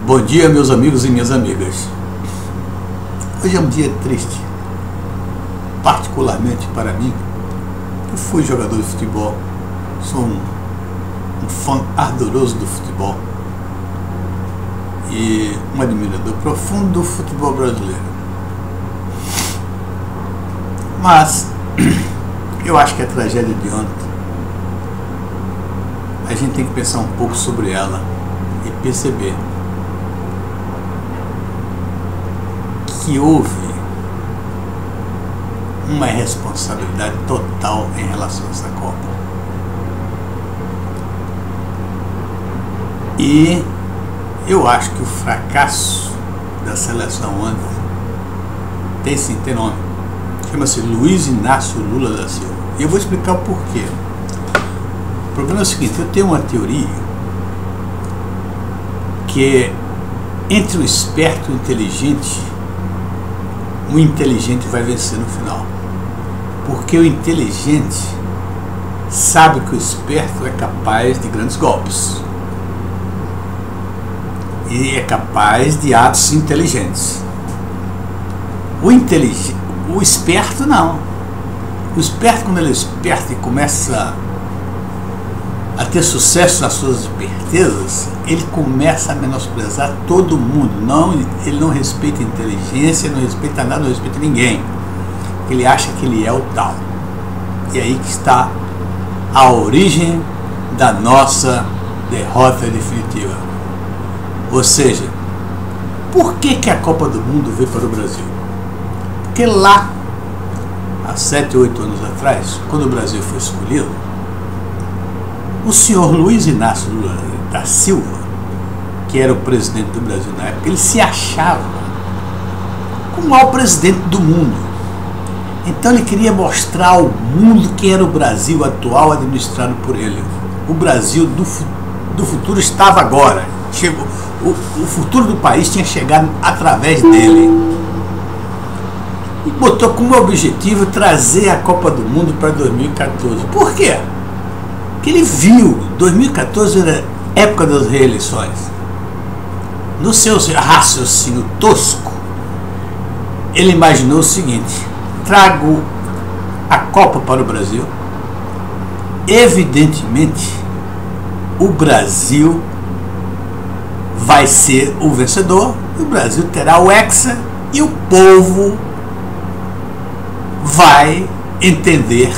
Bom dia, meus amigos e minhas amigas. Hoje é um dia triste, particularmente para mim. Eu fui jogador de futebol, sou um fã ardoroso do futebol e um admirador profundo do futebol brasileiro. Mas eu acho que a tragédia de ontem, a gente tem que pensar um pouco sobre ela e perceber que houve uma irresponsabilidade total em relação a essa Copa. E eu acho que o fracasso da seleção ontem tem nome. Chama-se Luiz Inácio Lula da Silva. E eu vou explicar o porquê. O problema é o seguinte: eu tenho uma teoria que entre o esperto e o inteligente vai vencer no final. Porque o inteligente sabe que o esperto é capaz de grandes golpes. E é capaz de atos inteligentes. O esperto não. O esperto, quando ele é esperto e começa a ter sucesso nas suas espertezas, ele começa a menosprezar todo mundo. Ele não respeita a inteligência, não respeita nada, não respeita ninguém. Ele acha que ele é o tal. E aí que está a origem da nossa derrota definitiva. Ou seja, por que a Copa do Mundo veio para o Brasil? Porque lá, há 7 ou 8 anos atrás, quando o Brasil foi escolhido, o senhor Luiz Inácio Lula da Silva, que era o presidente do Brasil na época, ele se achava o maior presidente do mundo. Então ele queria mostrar ao mundo que era o Brasil atual administrado por ele. O Brasil do futuro estava agora. Chegou, o futuro do país tinha chegado através dele. E botou como objetivo trazer a Copa do Mundo para 2014. Por quê? Porque ele viu, 2014 era época das reeleições. No seu raciocínio tosco, ele imaginou o seguinte: trago a Copa para o Brasil, evidentemente o Brasil vai ser o vencedor, o Brasil terá o Hexa e o povo vai entender,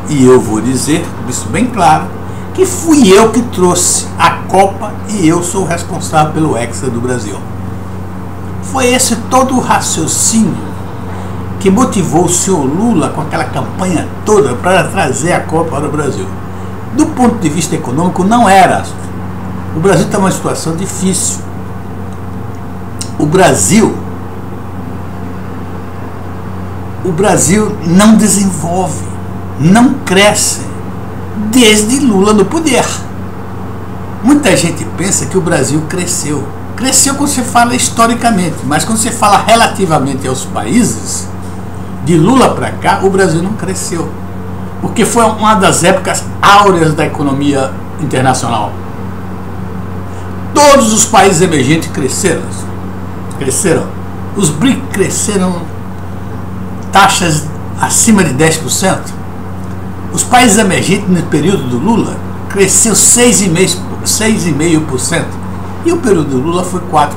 e eu vou dizer isso bem claro, que fui eu que trouxe a Copa e eu sou o responsável pelo Hexa do Brasil. Foi esse todo o raciocínio que motivou o senhor Lula com aquela campanha toda para trazer a Copa para o Brasil. Do ponto de vista econômico, não era. O Brasil está numa situação difícil. O Brasil não desenvolve, não cresce desde Lula no poder. Muita gente pensa que o Brasil cresceu. Cresceu quando você fala historicamente, mas quando você fala relativamente aos países, de Lula para cá, o Brasil não cresceu. Porque foi uma das épocas áureas da economia internacional. Todos os países emergentes cresceram. Os BRIC cresceram taxas acima de 10%. Os países emergentes no período do Lula cresceu 6,5%. E o período do Lula foi 4%.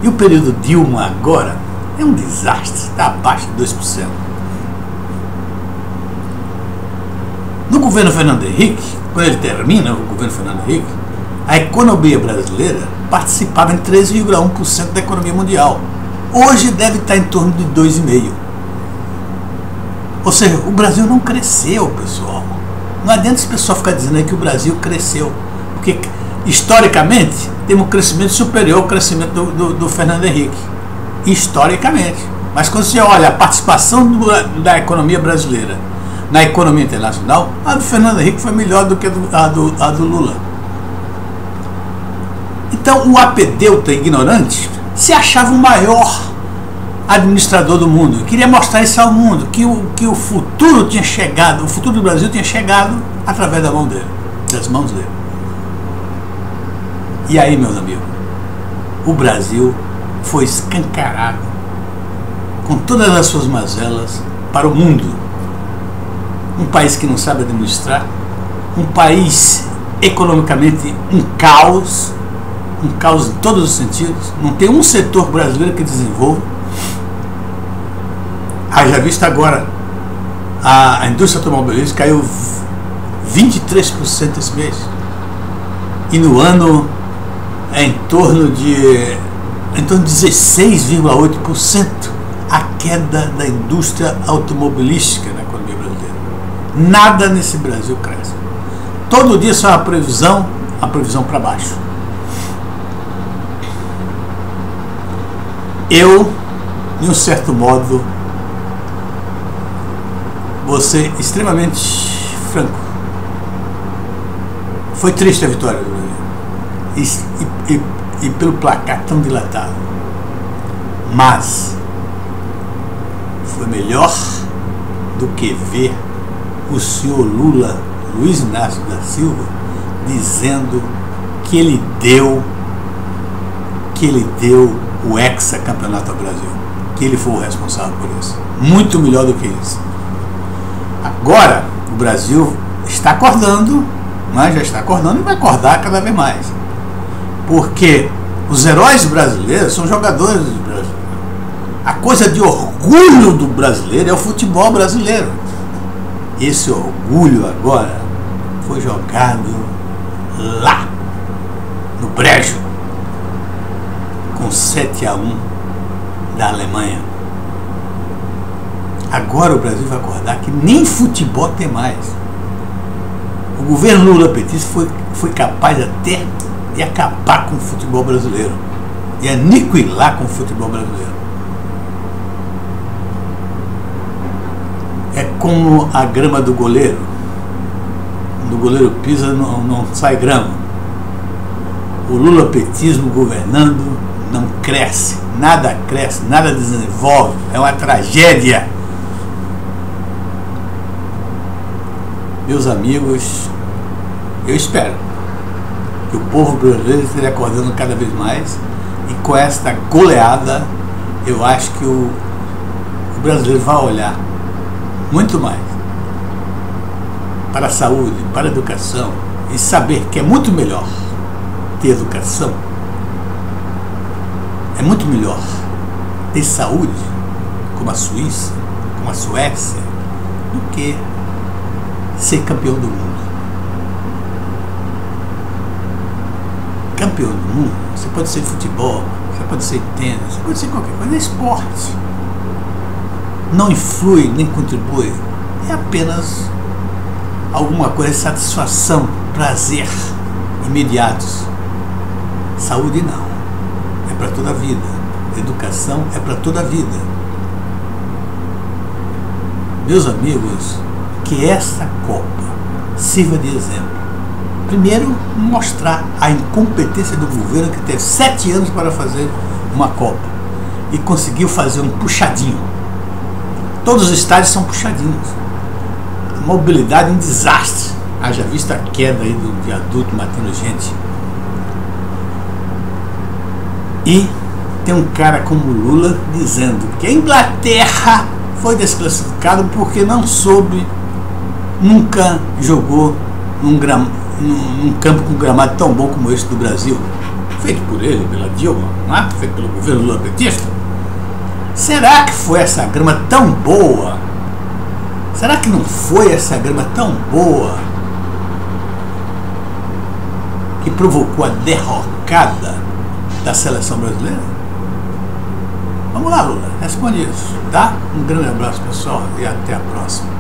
E o período Dilma agora é um desastre, está abaixo de 2%. No governo Fernando Henrique, quando ele termina o governo Fernando Henrique, a economia brasileira participava em 3,1% da economia mundial. Hoje deve estar em torno de 2,5%. Ou seja, o Brasil não cresceu, pessoal. Não adianta esse pessoal ficar dizendo aí que o Brasil cresceu. Porque, historicamente, temos um crescimento superior ao crescimento do Fernando Henrique. Historicamente. Mas quando você olha a participação da economia brasileira na economia internacional, a do Fernando Henrique foi melhor do que a do Lula. Então o apedeuta ignorante se achava o maior administrador do mundo. Queria mostrar isso ao mundo, que o futuro tinha chegado, o futuro do Brasil tinha chegado através das mãos dele. E aí, meus amigos, o Brasil foi escancarado, com todas as suas mazelas, para o mundo. Um país que não sabe administrar, um país economicamente um caos em todos os sentidos. Não tem um setor brasileiro que desenvolva. Haja visto agora, a indústria automobilística caiu 23% esse mês. E no ano é em torno de 16,8% a queda da indústria automobilística na economia brasileira. Nada nesse Brasil cresce. Todo dia só a previsão para baixo. Eu, de um certo modo, vou ser extremamente franco. Foi triste a vitória do Brasil. E pelo placar tão dilatado. Mas foi melhor do que ver o senhor Lula, Luiz Inácio da Silva, dizendo que ele deu o hexacampeonato ao Brasil, que ele foi o responsável por isso. Muito melhor do que isso. Agora o Brasil está acordando, mas já está acordando e vai acordar cada vez mais, porque os heróis brasileiros são jogadores brasileiros. A coisa de orgulho do brasileiro é o futebol brasileiro. Esse orgulho agora foi jogado lá no brejo com 7-1 da Alemanha. Agora o Brasil vai acordar que nem futebol tem mais. O governo Lula petista foi capaz até de acabar com o futebol brasileiro, de aniquilar com o futebol brasileiro. É como a grama do goleiro. Quando o goleiro pisa, não sai grama. O lulapetismo governando não cresce, nada desenvolve, é uma tragédia. Meus amigos, eu espero que o povo brasileiro esteja acordando cada vez mais, e com esta goleada eu acho que o brasileiro vai olhar muito mais para a saúde, para a educação, e saber que é muito melhor ter educação, é muito melhor ter saúde, como a Suíça, como a Suécia, do que ser campeão do mundo. Campeão do mundo, você pode ser futebol, você pode ser tênis, você pode ser qualquer coisa, é esporte. Não influi nem contribui, é apenas alguma coisa de satisfação, prazer imediatos. Saúde não, é para toda a vida. Educação é para toda a vida. Meus amigos, que esta Copa sirva de exemplo. Primeiro, mostrar a incompetência do governo, que teve 7 anos para fazer uma Copa e conseguiu fazer um puxadinho. Todos os estádios são puxadinhos. A mobilidade é um desastre. Haja vista a queda aí do viaduto matando gente. E tem um cara como Lula dizendo que a Inglaterra foi desclassificado porque não soube, nunca jogou num campo com gramado tão bom como esse do Brasil, feito por ele, pela Dilma, não é? Feito pelo governo Lula petista. Será que foi essa grama tão boa? Será que não foi essa grama tão boa que provocou a derrocada da seleção brasileira? Vamos lá, Lula, responde isso, tá? Um grande abraço, pessoal, e até a próxima.